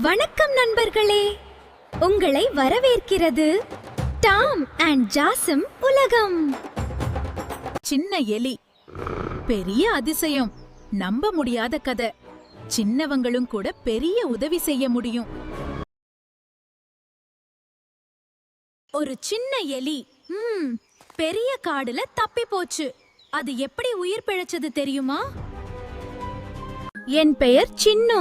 வணக்கம் நண்பர்களே, உங்களை வரவேற்கிறது டாம் அண்ட் ஜாசம் உலகம். சின்ன எலி, பெரிய அதிசயம். நம்ப முடியாத கதை. சின்னவங்களும் கூட பெரிய உதவி செய்ய முடியும். ஒரு சின்ன எலி பெரிய காடுல தப்பி போச்சு. அது எப்படி உயிர் பிழைச்சது தெரியுமா? என் பெயர் சின்னு.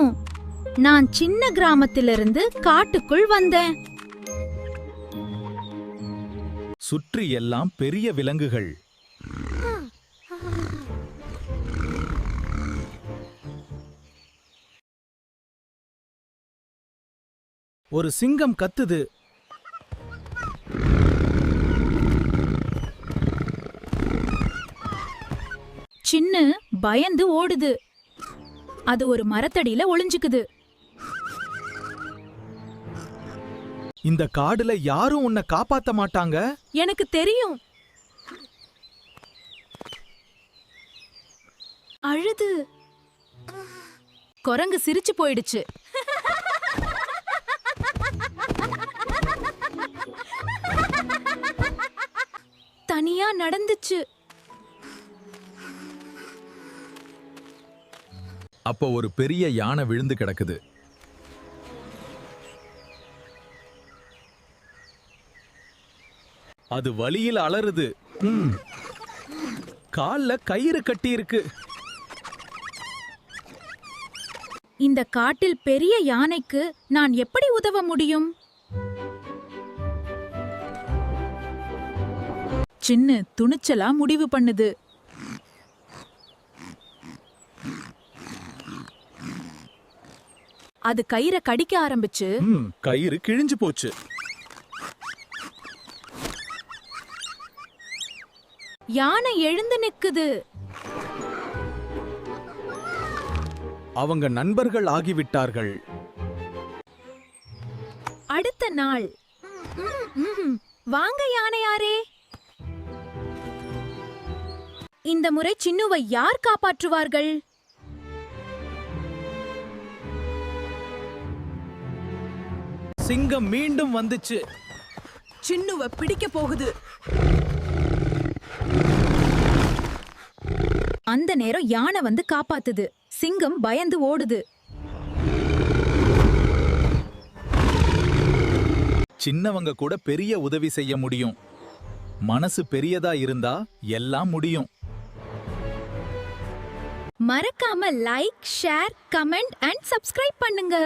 நான் சின்ன கிராமத்திலிருந்து காட்டுக்குள் வந்தேன். சுற்றி எல்லாம் பெரிய விலங்குகள். ஒரு சிங்கம் கத்துது. சின்ன பயந்து ஓடுது. அது ஒரு மரத்தடியில ஒளிஞ்சுக்குது. இந்த காடுல யாரும் உன்னை காப்பாத்த மாட்டாங்க. எனக்கு தெரியும். அழுது. குரங்கு சிரிச்சு போயிடுச்சு. தனியா நடந்துச்சு. அப்போ ஒரு பெரிய யானை விழுந்து கிடக்குது. அது வலியில் அலறுது. கால்ல கயிறு கட்டி இருக்கு. இந்த காட்டில் பெரிய யானைக்கு நான் எப்படி உதவ முடியும்? சின்ன துணிச்சலா முடிவு பண்ணுது. அது கயிறை கடிக்க ஆரம்பிச்சு. கயிறு கிழிஞ்சு போச்சு. யானை எழுந்து நிக்குது. அவங்க நண்பர்கள் ஆகிவிட்டார்கள். அடுத்த நாள். வாங்க யானையாரே. இந்த முறை சின்னுவை யார் காப்பாற்றுவார்கள்? சிங்கம் மீண்டும் வந்துச்சு. சின்னுவை பிடிக்க போகுது. அந்த நேரம் யானை வந்து காப்பாத்துது. சிங்கம் பயந்து ஓடுது. சின்னவங்க கூட பெரிய உதவி செய்ய முடியும். மனசு பெரியதா இருந்தா எல்லாம் முடியும். மறக்காம like, share, comment and subscribe பண்ணுங்க.